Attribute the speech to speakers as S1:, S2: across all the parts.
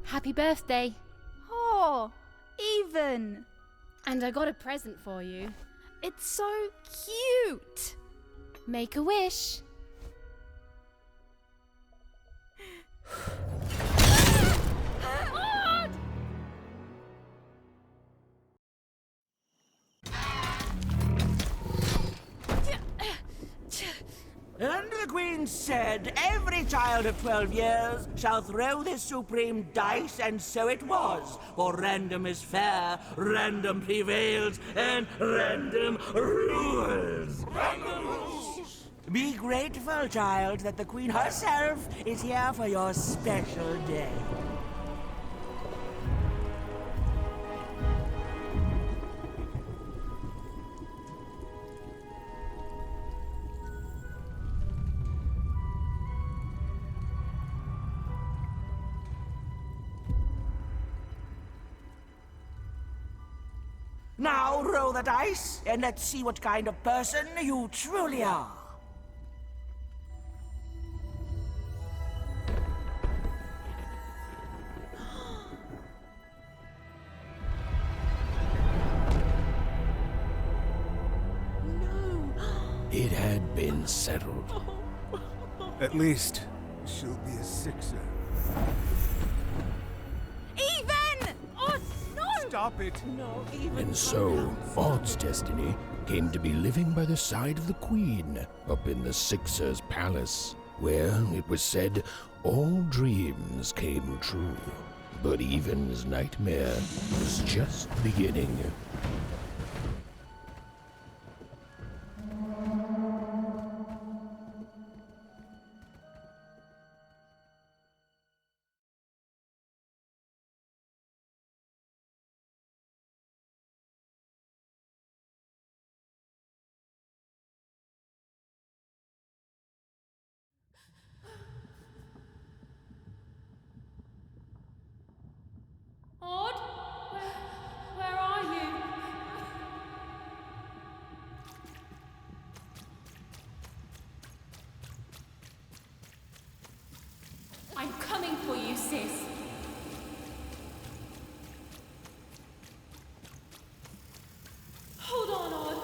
S1: Happy birthday.
S2: Oh, Even.
S1: And I got a present for you.
S2: It's so cute.
S1: Make a wish.
S3: And the Queen said, every child of 12 years shall throw this supreme dice, and so it was. For random is fair, random prevails, and random rules. Random rules! Be grateful, child, that the Queen herself is here for your special day. Now roll the dice, and let's see what kind of person you truly are.
S4: It had been settled.
S5: At least, she'll be a sixer.
S2: Even! Oh, no!
S5: Stop it!
S2: No, Even.
S4: And so, Odd's destiny came to be living by the side of the Queen up in the Sixer's palace, where, it was said, all dreams came true. But Even's nightmare was just beginning.
S1: Odd? Where are you? I'm coming for you, sis. Hold on, Odd.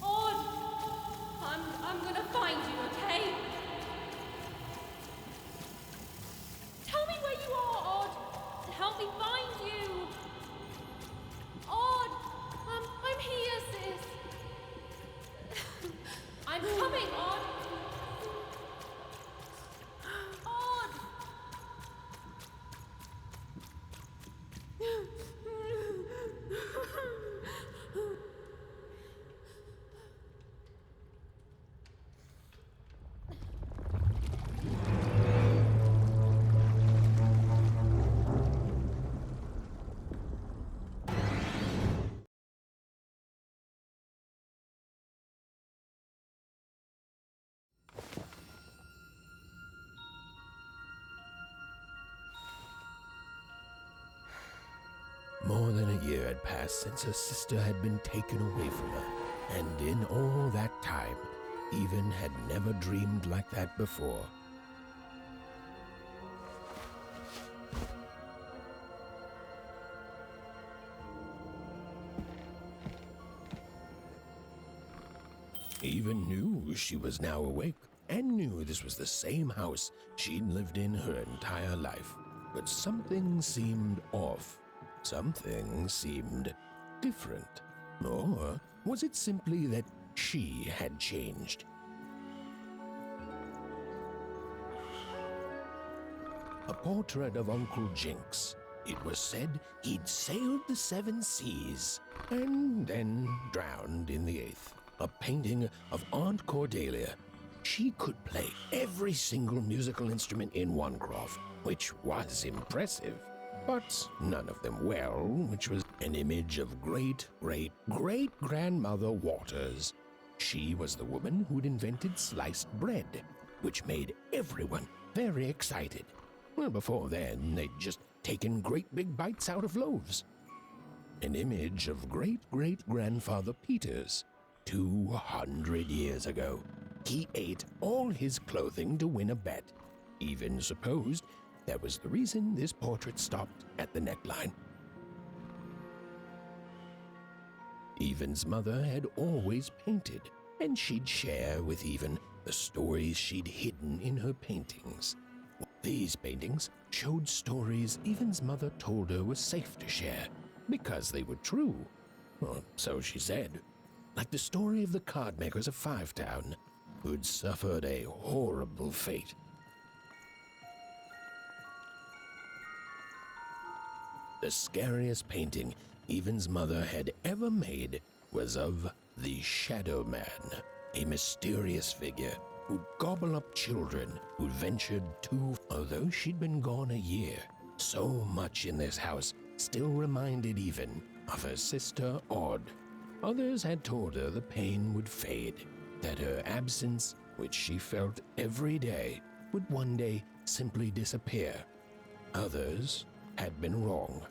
S1: Odd! I'm gonna find you, okay? Tell me where you are, Odd. Help me find you. Odd! I'm here, sis. I'm coming, Odd. Odd!
S4: More than a year had passed since her sister had been taken away from her, and in all that time, Even had never dreamed like that before. Even knew she was now awake, and knew this was the same house she'd lived in her entire life. But something seemed off. Something seemed different. Or was it simply that she had changed? A portrait of Uncle Jinx. It was said he'd sailed the 7 seas and then drowned in the 8th. A painting of Aunt Cordelia. She could play every single musical instrument in one croft, which was impressive, but none of them well, which was an image of great-great-great-grandmother Waters. She was the woman who'd invented sliced bread, which made everyone very excited. Well, before then, they'd just taken great big bites out of loaves. An image of great-great-grandfather Peters, 200 years ago. he ate all his clothing to win a bet. Even supposed that was the reason this portrait stopped at the neckline. Even's mother had always painted, and she'd share with Even the stories she'd hidden in her paintings. These paintings showed stories Even's mother told her were safe to share because they were true. Or so she said. Like the story of the card makers of Five Town, who'd suffered a horrible fate. The scariest painting Even's mother had ever made was of the Shadow Man, a mysterious figure who'd gobble up children who'd ventured too. Although she'd been gone a year, so much in this house still reminded Even of her sister Odd. Others had told her the pain would fade, that her absence, which she felt every day, would one day simply disappear. Others had been wrong.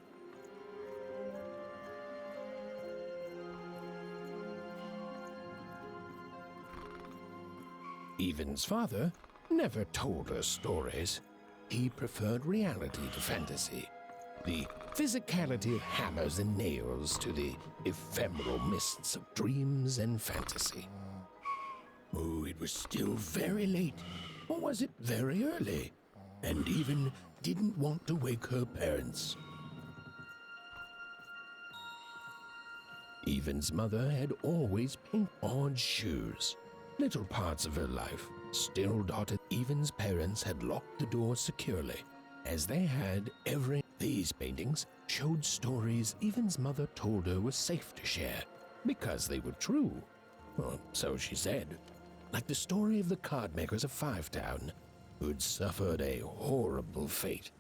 S4: Even's father never told her stories. He preferred reality to fantasy, the physicality of hammers and nails to the ephemeral mists of dreams and fantasy. Oh, it was still very late, or was it very early? And Even didn't want to wake her parents. Even's mother had always painted odd shoes. Little parts of her life still dotted. Even's parents had locked the door securely, as they had every. These paintings showed stories Even's mother told her were safe to share because they were true. Or so she said. Like the story of the card makers of Five Town, who'd suffered a horrible fate.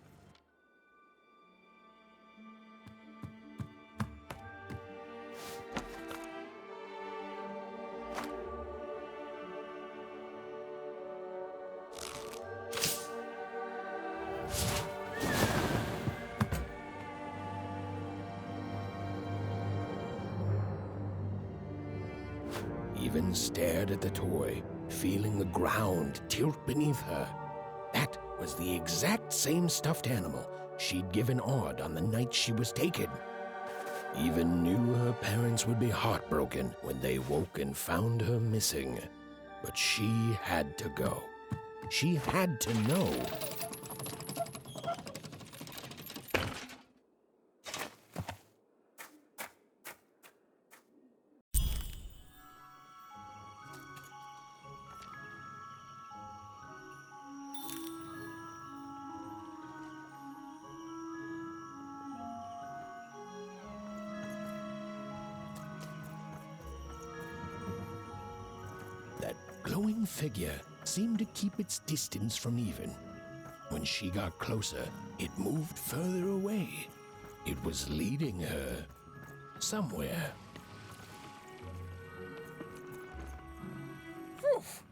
S4: Even stared at the toy, feeling the ground tilt beneath her. That was the exact same stuffed animal she'd given Odd on the night she was taken. Even knew her parents would be heartbroken when they woke and found her missing. But she had to go. She had to know. That glowing figure seemed to keep its distance from Even. When she got closer, it moved further away. It was leading her somewhere.
S6: Oof.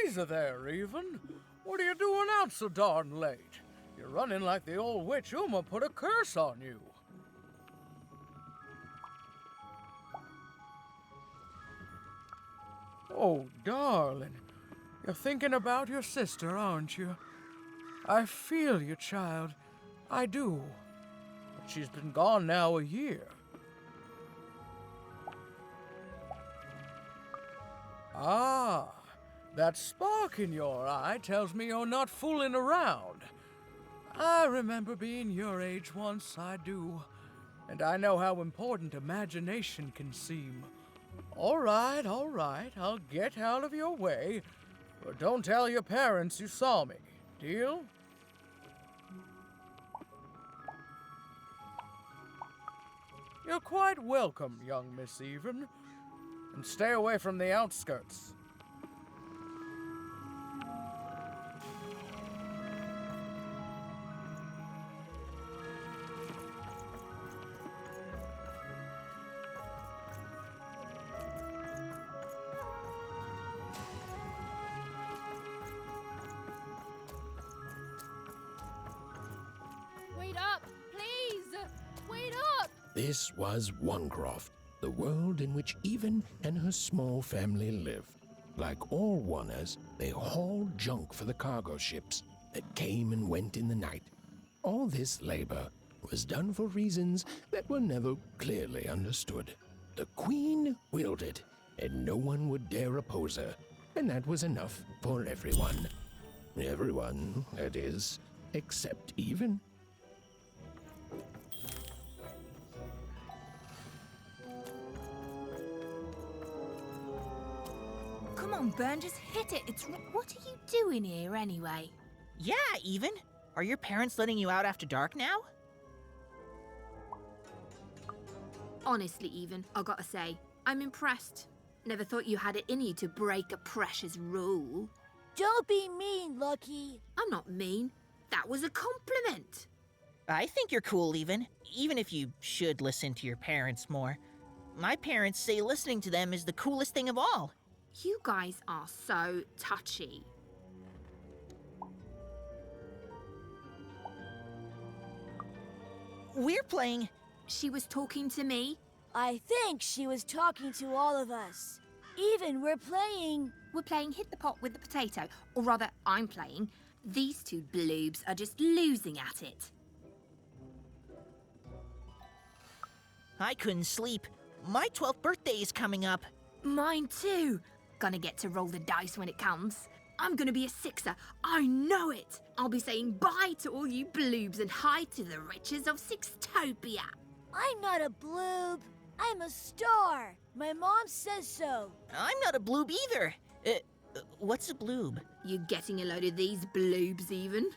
S6: Easy there, Even. What are you doing out so darn late? You're running like the old witch Uma put a curse on you. Oh, darling. You're thinking about your sister, aren't you? I feel you, child. I do. But she's been gone now a year. Ah, that spark in your eye tells me you're not fooling around. I remember being your age once, I do. And I know how important imagination can seem. All right, I'll get out of your way. But don't tell your parents you saw me. Deal? You're quite welcome, young Miss Even. And stay away from the outskirts.
S1: Wait up, please! Wait up!
S4: This was Onecroft, the world in which Even and her small family lived. Like all Wanners, they hauled junk for the cargo ships that came and went in the night. All this labor was done for reasons that were never clearly understood. The Queen willed it, and no one would dare oppose her, and that was enough for everyone. Everyone, that is, except Even.
S2: Come on, Burn, just hit it. What are you doing here anyway?
S7: Yeah, Even. Are your parents letting you out after dark now?
S8: Honestly, Even, I gotta say, I'm impressed. Never thought you had it in you to break a precious rule.
S9: Don't be mean, Lucky.
S8: I'm not mean. That was a compliment.
S7: I think you're cool, even if you should listen to your parents more. My parents say listening to them is the coolest thing of all.
S8: You guys are so touchy.
S7: We're playing...
S8: She was talking to me.
S9: I think she was talking to all of us. Even we're playing...
S8: We're playing Hit the Pot with the Potato. Or rather, I'm playing. These two bloobs are just losing at it.
S7: I couldn't sleep. My 12th birthday is coming up.
S8: Mine too. Gonna get to roll the dice when it comes. I'm gonna be a sixer. I know it. I'll be saying bye to all you bloobs and hi to the riches of Sixtopia.
S9: I'm not a bloob. I'm a star. My mom says so.
S7: I'm not a bloob either. What's a bloob?
S8: You getting a load of these bloobs, Even?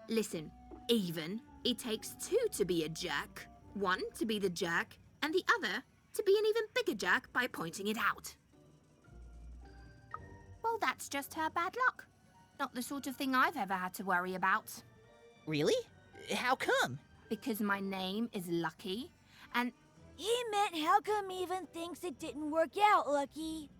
S8: Listen, Even, it takes two to be a jerk. One to be the jerk, and the other to be an even bigger jerk by pointing it out. Well, that's just her bad luck. Not the sort of thing I've ever had to worry about.
S7: Really? How come?
S8: Because my name is Lucky, and...
S9: He meant how come Even thinks it didn't work out, Lucky?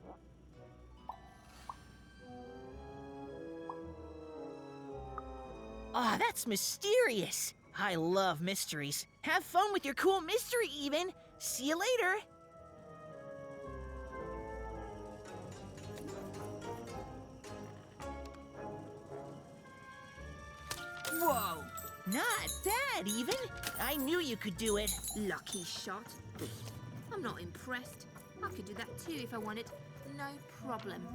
S7: Oh, that's mysterious. I love mysteries. Have fun with your cool mystery, Even. See you later. Whoa, not bad, Even. I knew you could do it.
S8: Lucky shot. I'm not impressed. I could do that too if I wanted. No problem.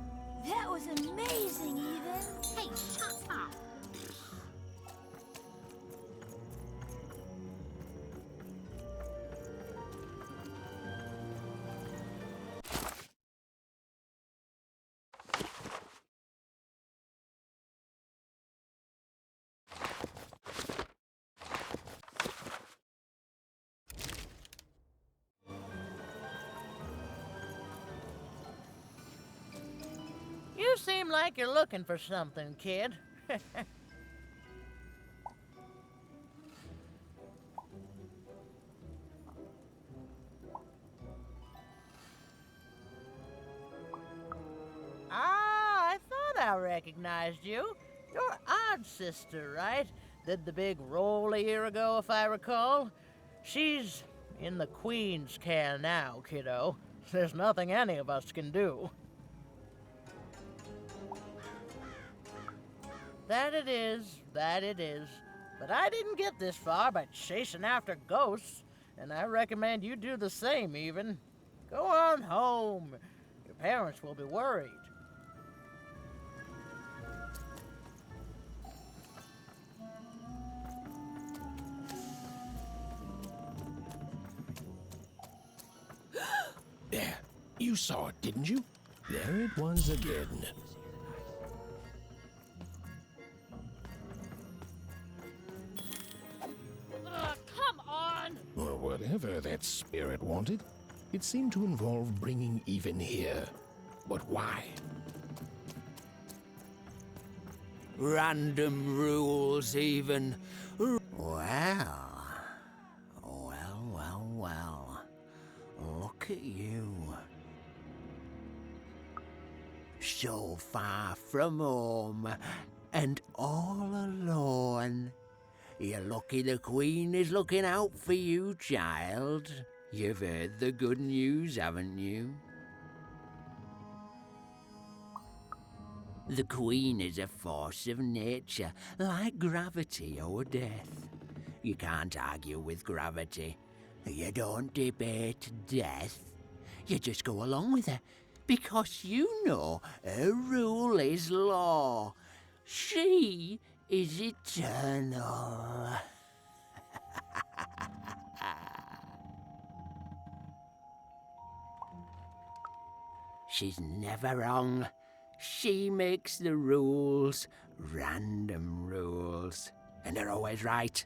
S9: That was amazing, Even.
S8: Hey, shut up.
S10: You seem like you're looking for something, kid. I thought I recognized you. You're Odd Sister, right? Did the big roll a year ago, if I recall. She's in the Queen's care now, kiddo. There's nothing any of us can do. That it is. But I didn't get this far by chasing after ghosts, and I recommend you do the same, Even. Go on home. Your parents will be worried.
S4: There, you saw it, didn't you? There it was again.
S1: Come on!
S4: Well, whatever that spirit wanted, it seemed to involve bringing Even here. But why?
S3: Random rules, Even. Well. Look at you. So far from home, and all alone. You're lucky the Queen is looking out for you, child. You've heard the good news, haven't you? The Queen is a force of nature, like gravity or death. You can't argue with gravity. You don't debate death. You just go along with her, because you know her rule is law. She is eternal. She's never wrong. She makes the rules, random rules, and they're always right.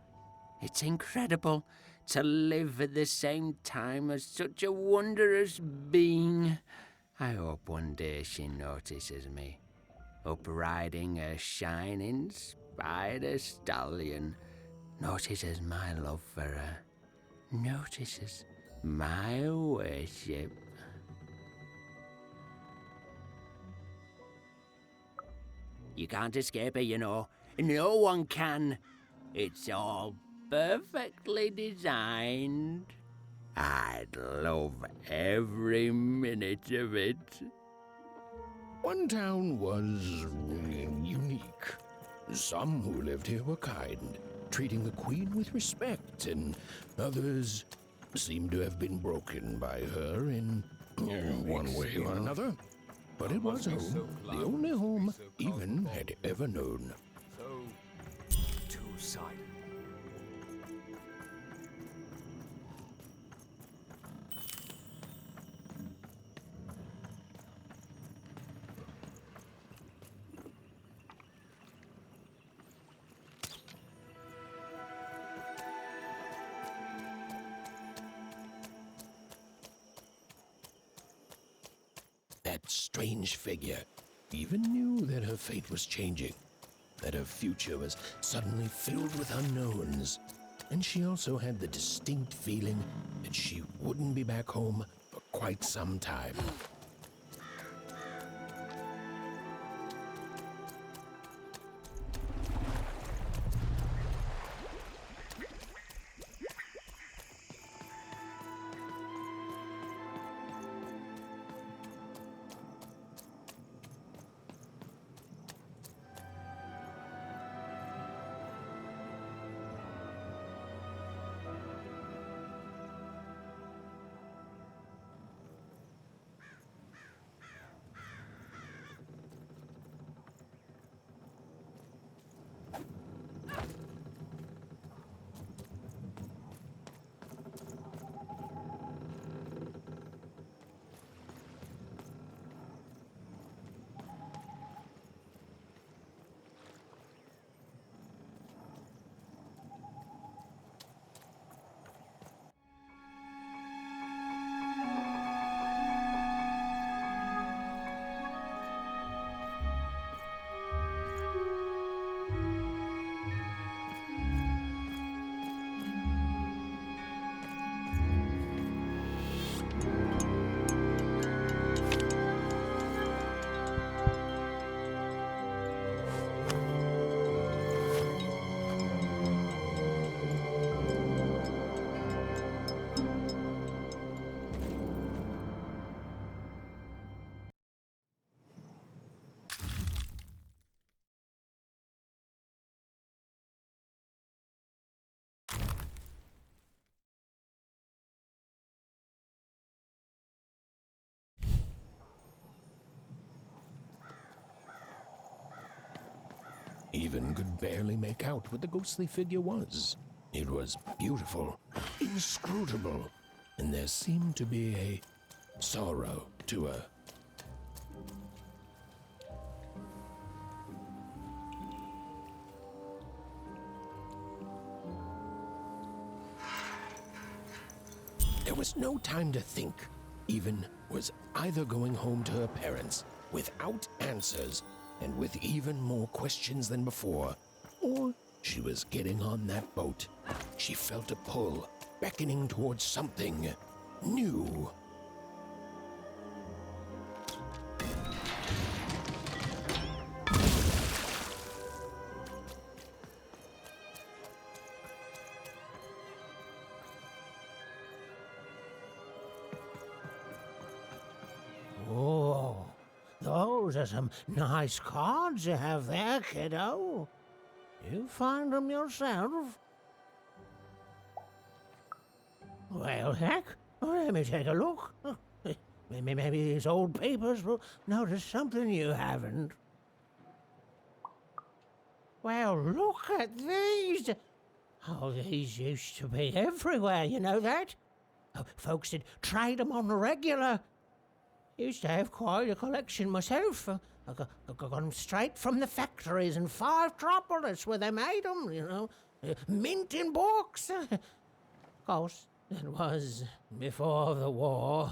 S3: It's incredible to live at the same time as such a wondrous being. I hope one day she notices me, up riding a shining spider stallion, notices my love for her, notices my worship. You can't escape it, you know. No one can. It's all perfectly designed. I'd love every minute of it.
S4: One town was unique. Some who lived here were kind, treating the Queen with respect, and others seemed to have been broken by her in one way or another. But it was home, the only home Even had ever known.
S5: So, two-sided.
S4: That strange figure even knew that her fate was changing, that her future was suddenly filled with unknowns, and she also had the distinct feeling that she wouldn't be back home for quite some time. Even could barely make out what the ghostly figure was. It was beautiful, inscrutable, and there seemed to be a sorrow to her. There was no time to think. Even was either going home to her parents without answers and with even more questions than before, or she was getting on that boat. She felt a pull, beckoning towards something new.
S11: those are some nice cards you have there, kiddo. You find them yourself? Well, heck, let me take a look. Maybe these old papers will notice something you haven't. Well, look at these. Oh, these used to be everywhere, you know that? Oh, folks would trade them on the regular. Used to have quite a collection myself. I got them straight from the factories in 5 Tropolis where they made them, you know. Mint in books. Of course, that was before the war.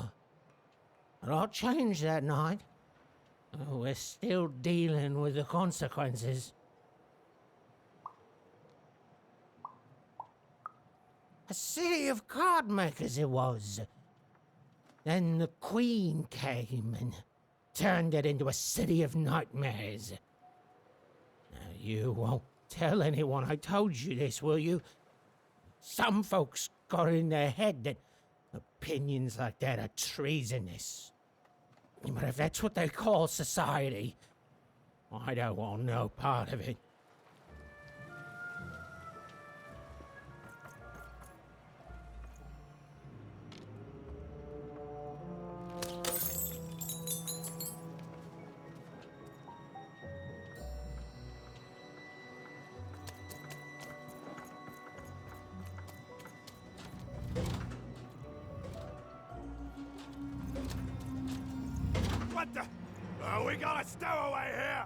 S11: A lot changed that night. We're still dealing with the consequences. A city of card makers it was. Then the Queen came and turned it into a city of nightmares. Now, you won't tell anyone I told you this, will you? Some folks got it in their head that opinions like that are treasonous. But if that's what they call society, I don't want no part of it.
S5: What the? Oh, we got a stowaway here!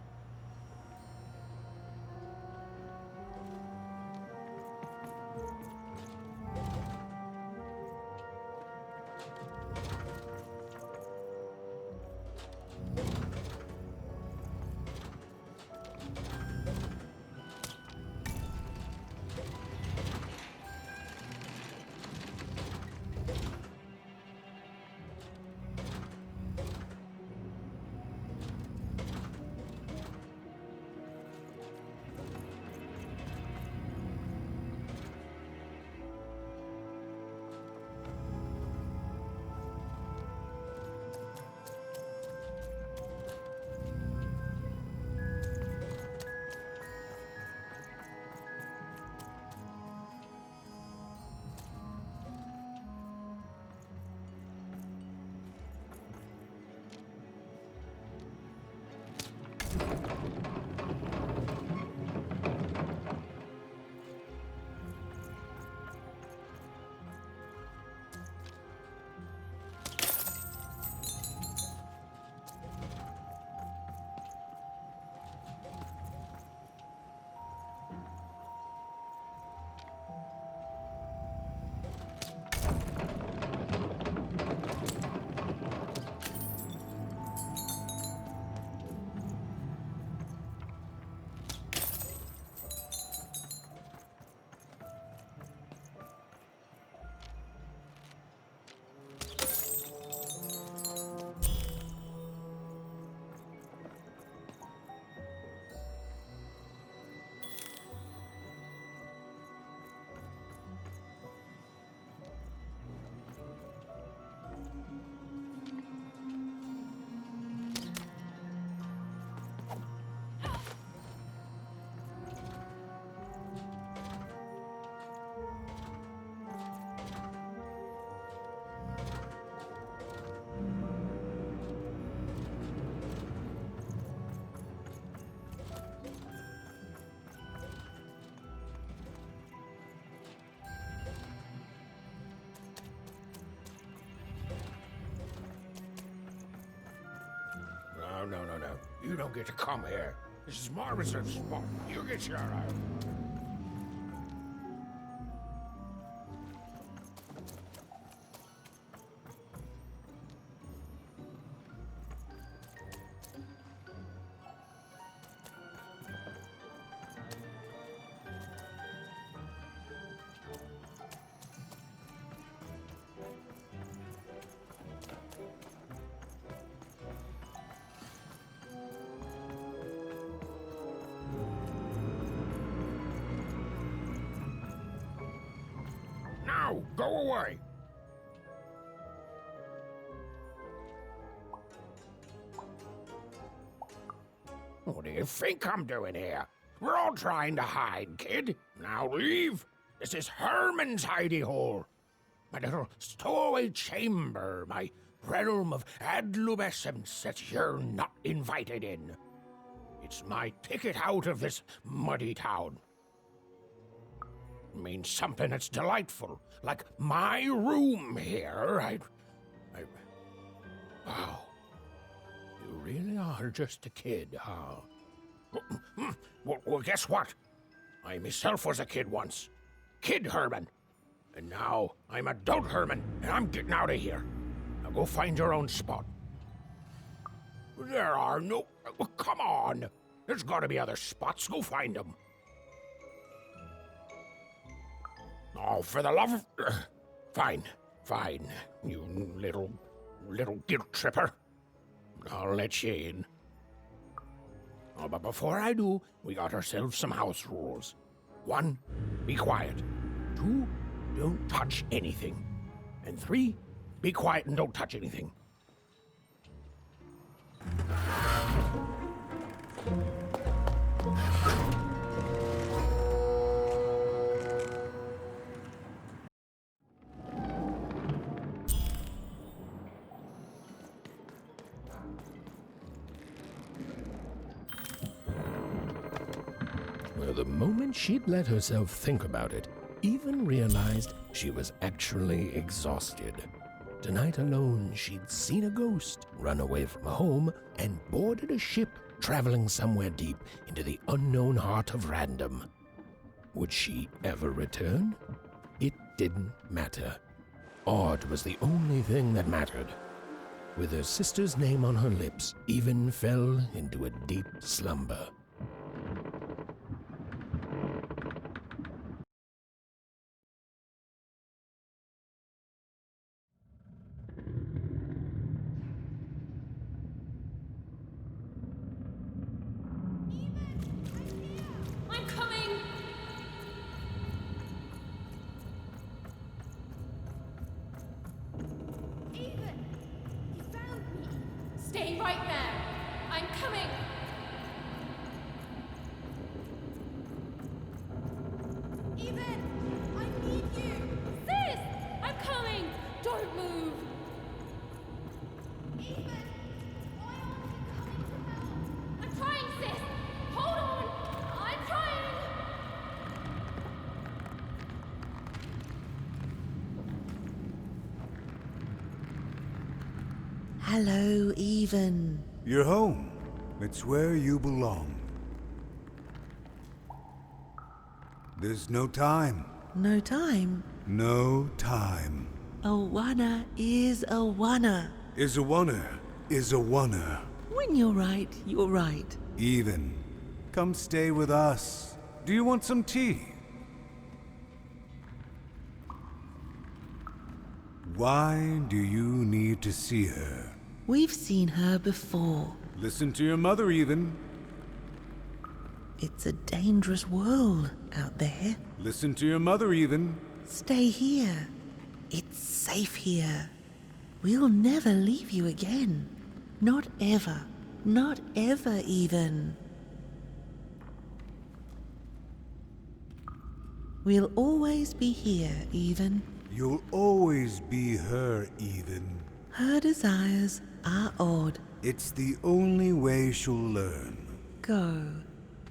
S4: No. You don't get to come here. This is my reserve spot. You get your out. Now, go away! you think I'm doing here? We're all trying to hide, kid. Now leave. This is Herman's hidey hole. My little stowaway chamber, my realm of adolescence that you're not invited in. It's my ticket out of this muddy town. It means something that's delightful, like my room here. Wow. You really are just a kid, huh? Well, guess what? I myself was a kid once. Kid Herman. And now I'm adult Herman, and I'm getting out of here. Now go find your own spot. There are no... Oh, come on. There's gotta be other spots. Go find them. Oh, for the love of... Fine. You little guilt tripper. I'll let you in. Oh, but before I do, we got ourselves some house rules. 1, be quiet. 2, don't touch anything. And 3, be quiet and don't touch anything. Well, the moment she'd let herself think about it, Even realized she was actually exhausted. Tonight alone, she'd seen a ghost, run away from home, and boarded a ship traveling somewhere deep into the unknown heart of random. Would she ever return? It didn't matter. Odd was the only thing that mattered. With her sister's name on her lips, Even fell into a deep slumber.
S1: I'm coming! Even! You found me! Stay right there! I'm coming! Even! I need you! Sis! I'm coming! Don't move! Even! Why aren't you coming to help? I'm trying, sis! Hold on! I'm trying!
S12: Hello, Even.
S5: You're home. It's where you belong. There's no time.
S12: No time?
S5: No time.
S12: A wanna is a wanna.
S5: Is a oneer. Is a oneer.
S12: When you're right, you're right.
S5: Even. Come stay with us. Do you want some tea? Why do you need to see her?
S12: We've seen her before.
S5: Listen to your mother, Even.
S12: It's a dangerous world out there.
S5: Listen to your mother, Even.
S12: Stay here. It's safe here. We'll never leave you again. Not ever. Not ever, Even. We'll always be here, Even.
S5: You'll always be her, Even.
S12: Her desires are odd.
S5: It's the only way she'll learn.
S12: Go.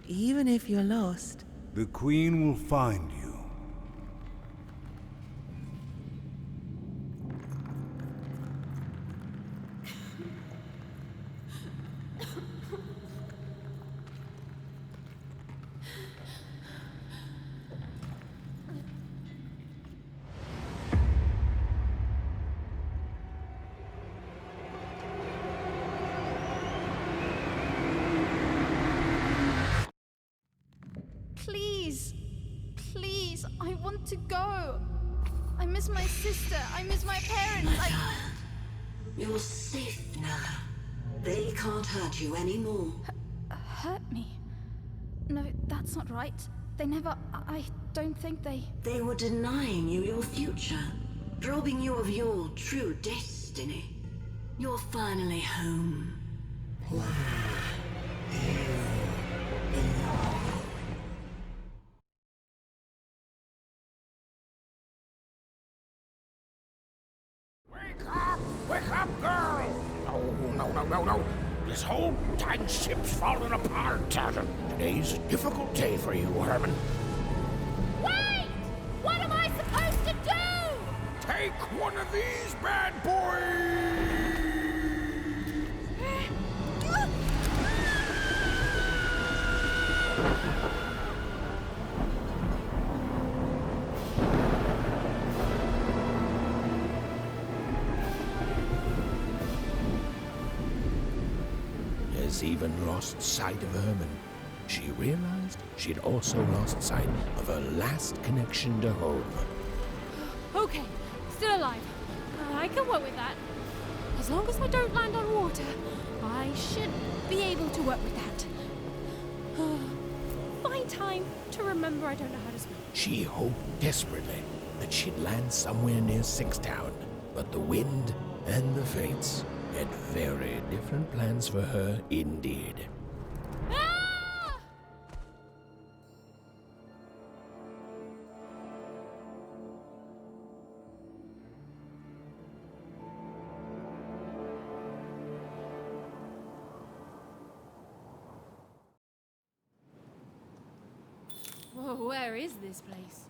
S12: Even if you're lost.
S5: The Queen will find you.
S1: Please, please, I want to go. I miss my sister. I miss my parents.
S13: You're safe now. They can't hurt you anymore.
S1: Hurt me? No, that's not right. They never. I don't think they.
S13: They were denying you your future, robbing you of your true destiny. You're finally home. Where you
S4: Wake up, girl! No. This whole dang ship's falling apart. Today's a difficult day for you, Herman.
S9: Wait! What am I supposed to do?
S4: Take one of these bad boys! Has even lost sight of Herman. She realized she'd also lost sight of her last connection to home.
S1: Okay, still alive. I can work with that. As long as I don't land on water, I should be able to work with that. Find time to remember I don't know how to swim.
S4: She hoped desperately that she'd land somewhere near Sixtown, but the wind and the fates had very different plans for her indeed.
S1: Ah! Whoa, where is this place?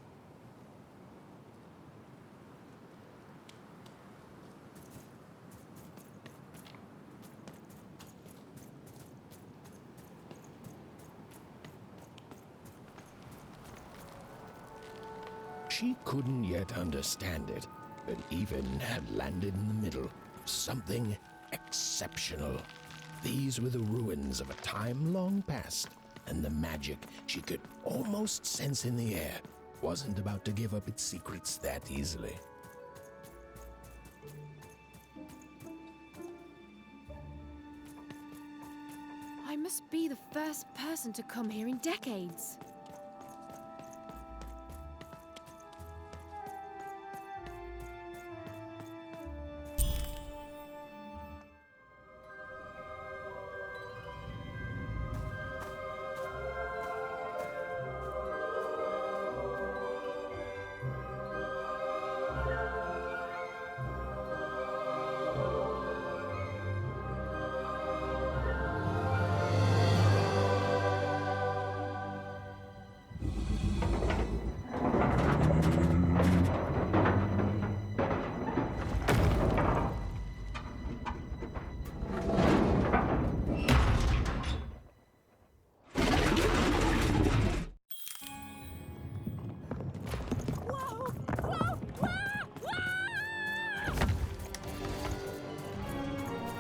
S4: She couldn't yet understand it, but even had landed in the middle of something exceptional. These were the ruins of a time long past, and the magic she could almost sense in the air wasn't about to give up its secrets that easily.
S1: I must be the first person to come here in decades.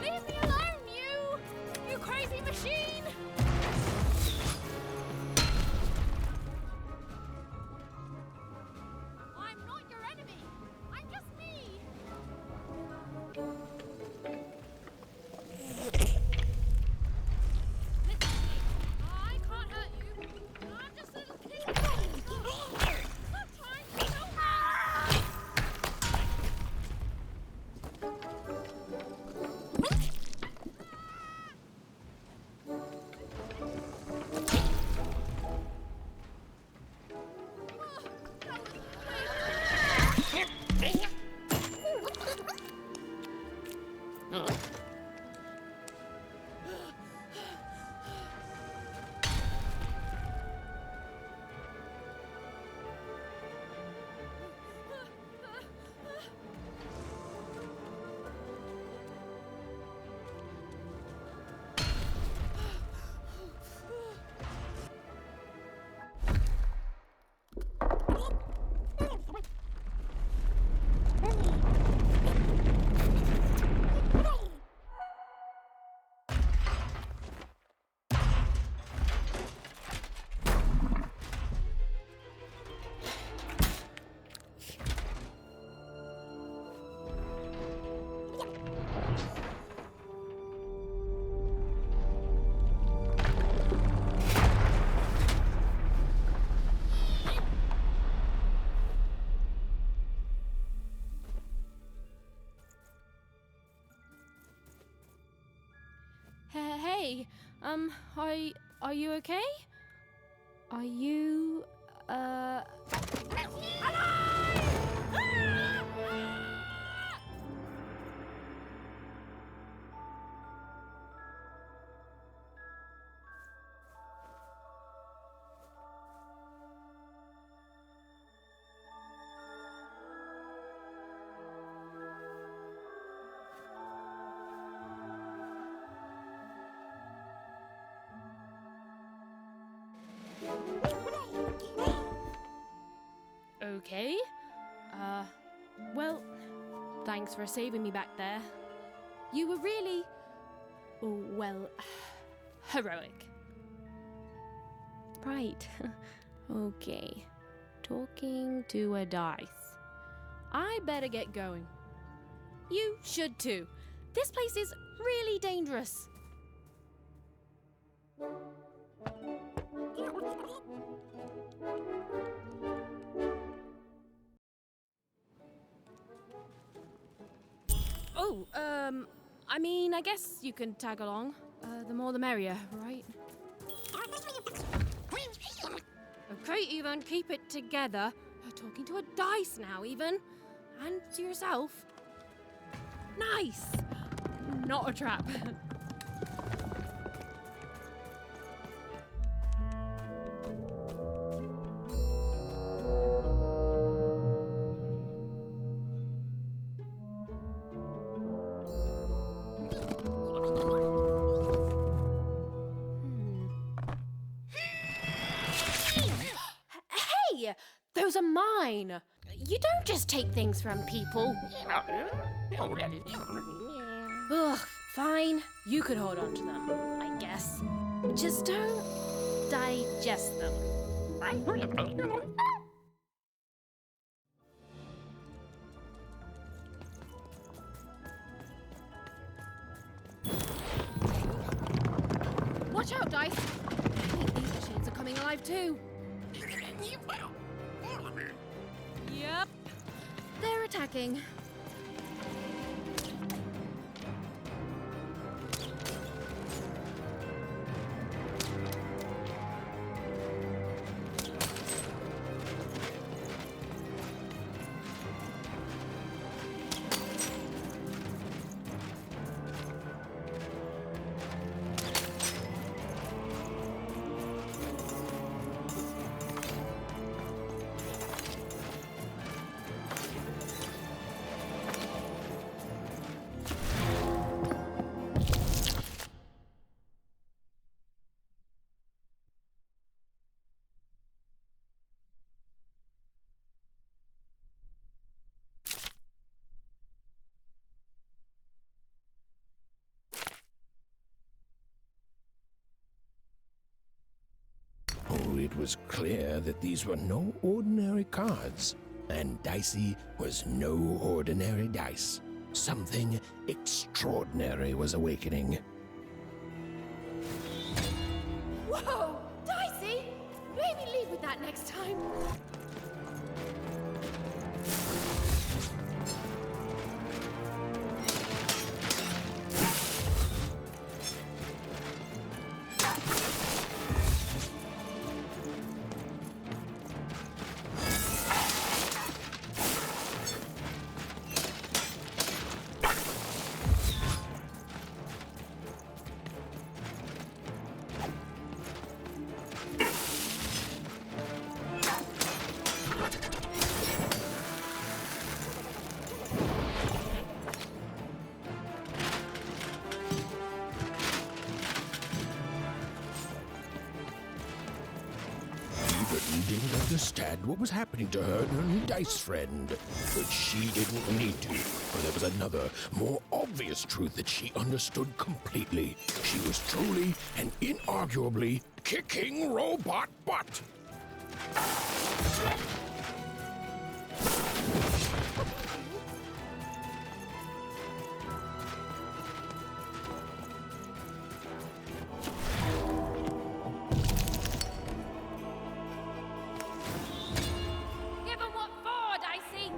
S1: Leave me alone, you crazy machine! I'm not your enemy. I'm just me. Listen, I can't hurt you. I'm just a little kid. Stop trying to kill me. Hey, are you okay? Are you, Okay. Well, thanks for saving me back there. You were really, well, heroic. Right. Okay. Talking to a dice. I better get going. You should too. This place is really dangerous. Oh, I mean, I guess you can tag along. The more the merrier, right? Okay, Even, keep it together. You're talking to a dice now, Even. And to yourself. Nice! Not a trap. Hey! Those are mine! You don't just take things from people. Ugh, fine. You could hold on to them, I guess. Just don't digest them. Watch out, Dice! I think these machines are coming alive too. Yep. They're attacking.
S4: Oh, it was clear that these were no ordinary cards, and Dicey was no ordinary dice. Something extraordinary was awakening.
S1: Whoa! Dicey! Maybe leave with that next time.
S4: Didn't understand what was happening to her and her new dice friend. But she didn't need to, for there was another, more obvious truth that she understood completely. She was truly and inarguably kicking robot butt.
S1: Give 'em what for, Dicey!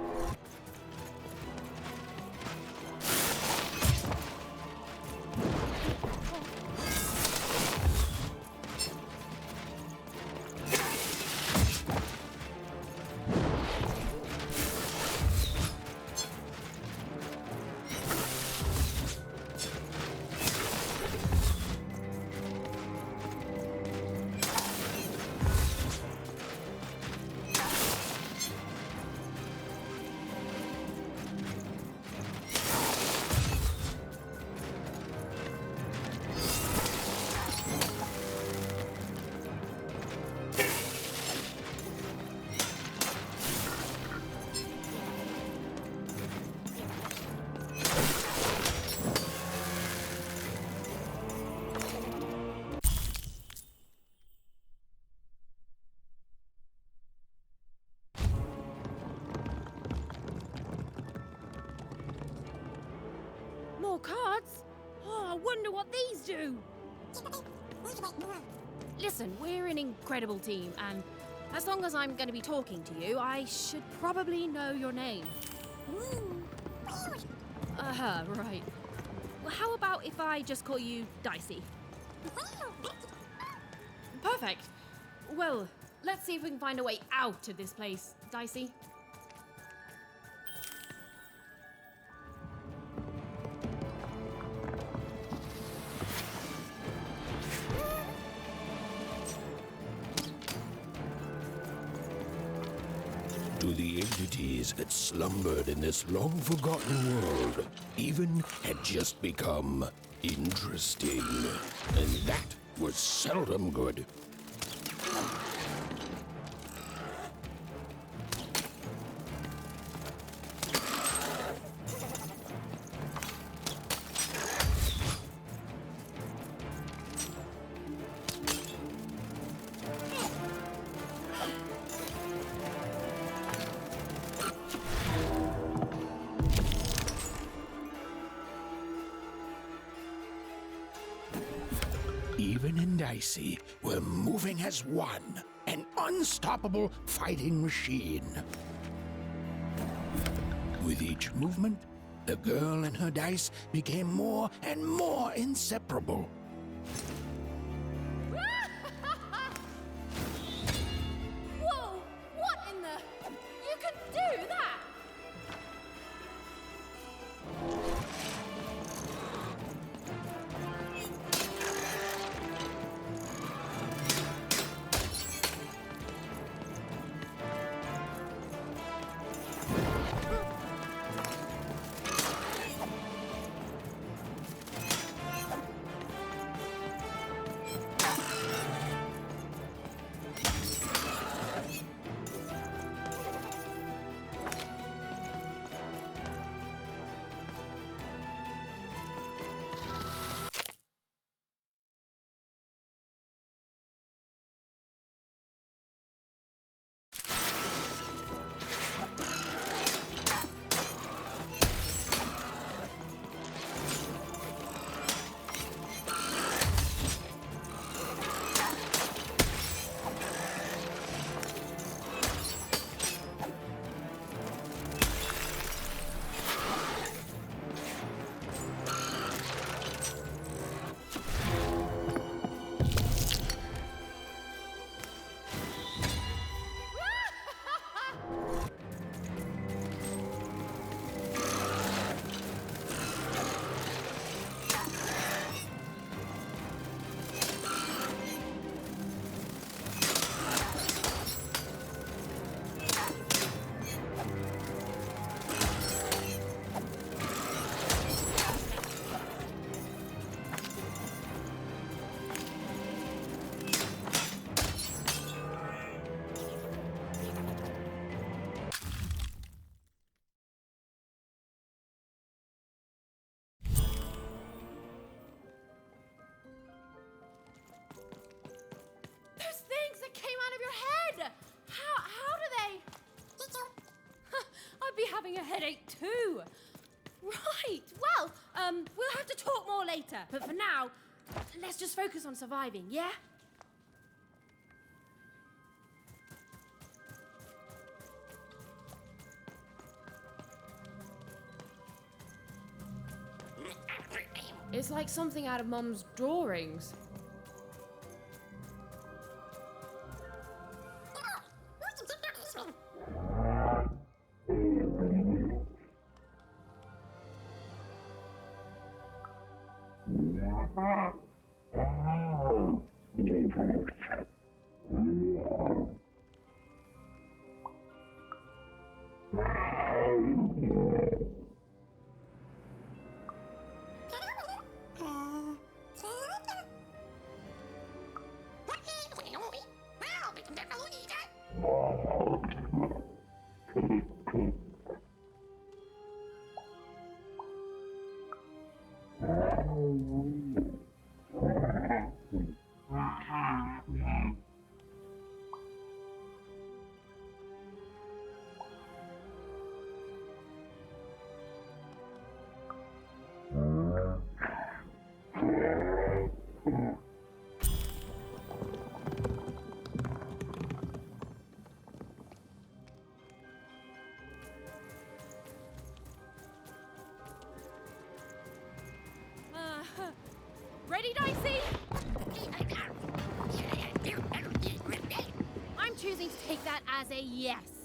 S1: I wonder what these do. Listen, we're an incredible team, and as long as I'm going to be talking to you, I should probably know your name. Right. Well, how about if I just call you Dicey? Perfect. Well, let's see if we can find a way out of this place, Dicey.
S4: To the entities that slumbered in this long-forgotten world, even had just become interesting. And that was seldom good. Even and Dicey were moving as one, an unstoppable fighting machine. With each movement, the girl and her dice became more and more inseparable.
S1: Whoa! What in the... You can do that! Having a headache too. Right, well, we'll have to talk more later. But for now, let's just focus on surviving, yeah? It's like something out of Mum's drawings. take that as a yes.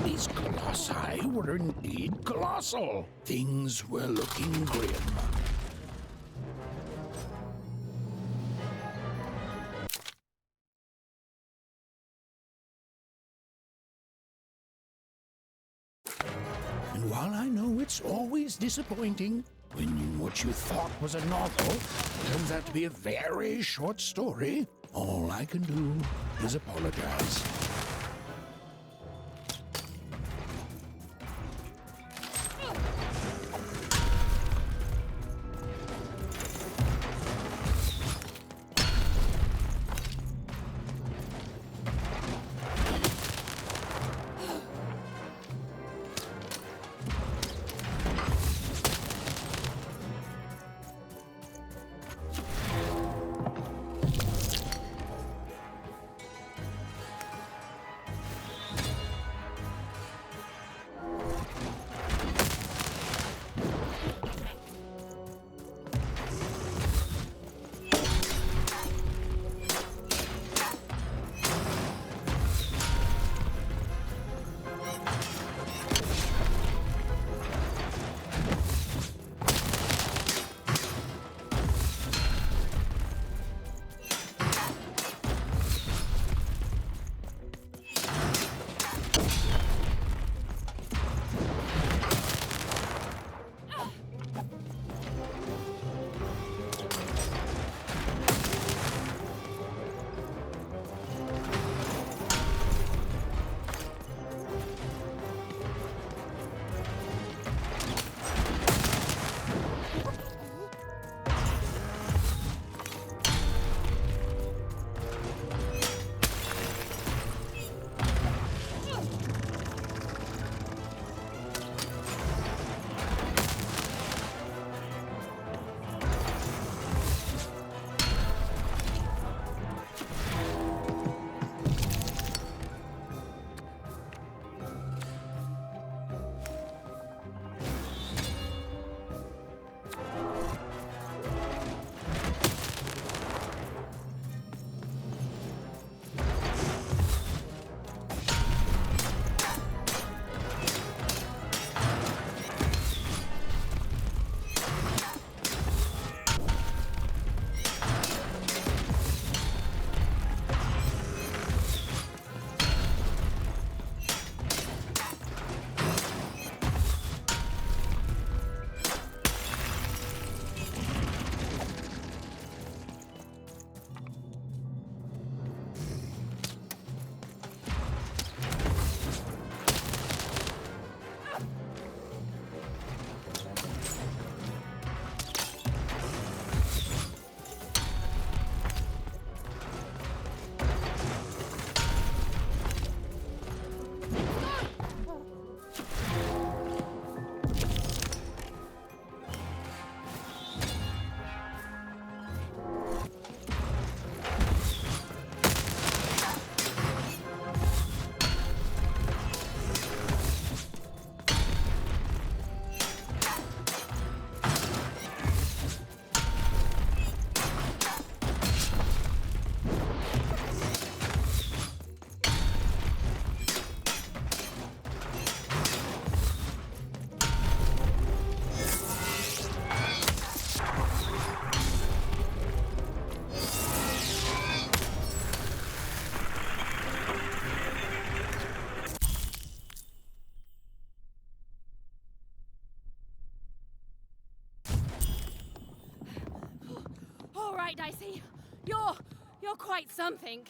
S4: These colossi were indeed colossal. Things were looking grim. And while I know it's always disappointing when what you thought was a novel turns out to be a very short story, all I can do is apologize.
S1: right, Dicey. You're quite something.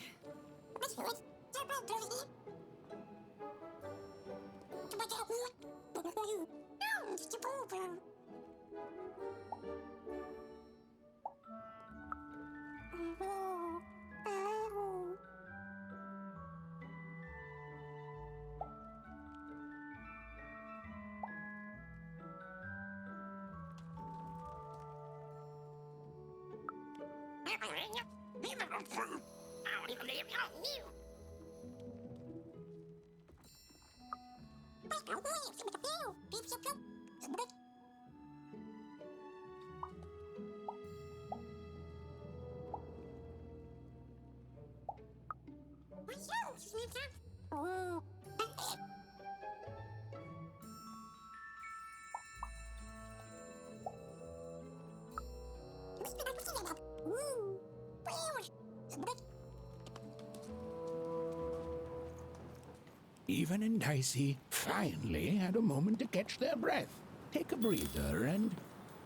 S4: Even and Dicey finally had a moment to catch their breath, take a breather, and...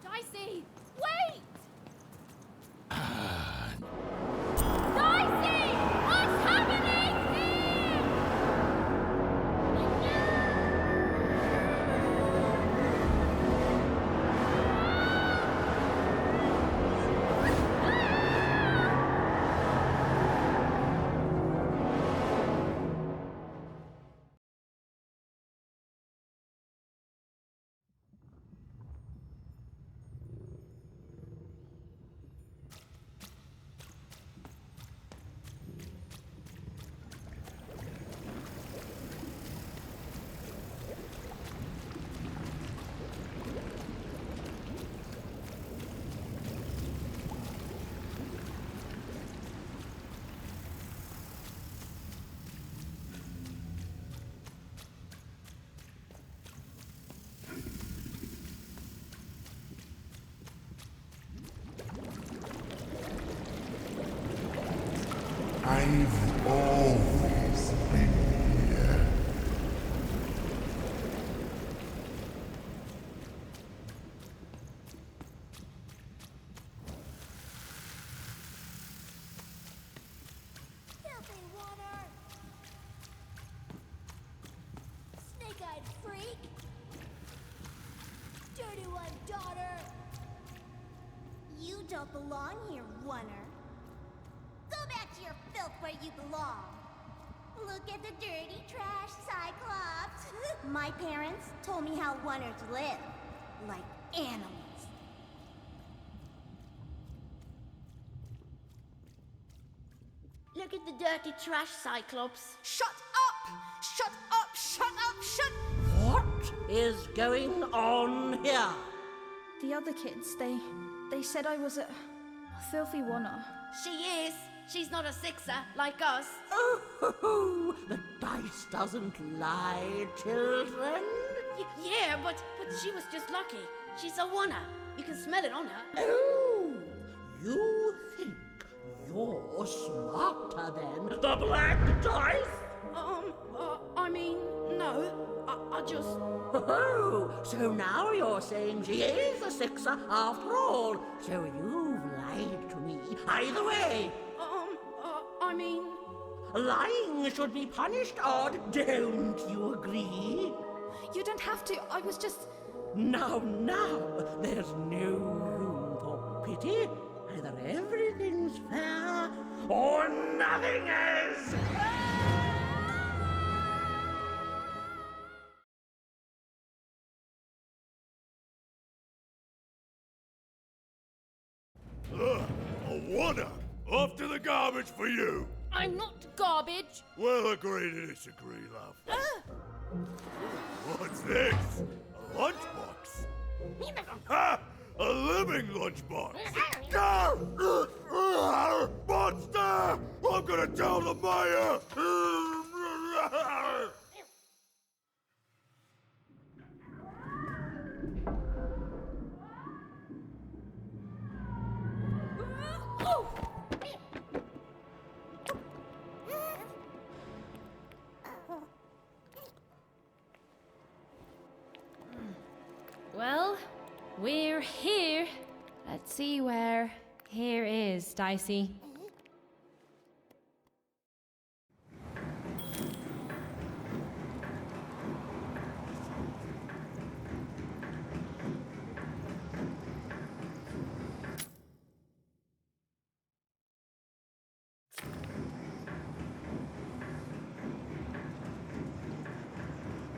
S1: Dicey, wait!
S4: Ah,
S1: Dicey! What's happening here?
S5: I've always been here.
S9: Filthy water! Snake-eyed freak! Dirty one, daughter! You don't belong here, Oner. Go back to your filth where you belong. Look at the dirty trash, Cyclops. My parents told me how Oners live. Like animals. Look at the dirty trash, Cyclops.
S3: Shut up! Shut up! Shut up! Shut... What is going on here?
S14: The other kids, they said I was a filthy Oner.
S1: She is. She's not a sixer like us.
S3: Oh, the dice doesn't lie, children.
S1: Yeah, but she was just lucky. She's a Oner. You can smell it on her.
S3: Oh, you think you're smarter than the black dice?
S1: I mean, no. I just...
S3: Oh, so now you're saying she is a sixer after all. So you've lied to me. Either way.
S1: I mean...
S3: Lying should be punished, Odd. Don't you agree?
S14: You don't have to. I was just...
S3: Now, there's no room for pity. Either everything's fair or nothing is.
S5: A Oner! Off to the garbage for you!
S1: I'm not garbage.
S5: We'll agree to disagree, love. What's this? A lunchbox? Ha! A living lunchbox! Monster! I'm gonna tell the mayor!
S1: Well, we're here. Let's see where... Here is, Dicey.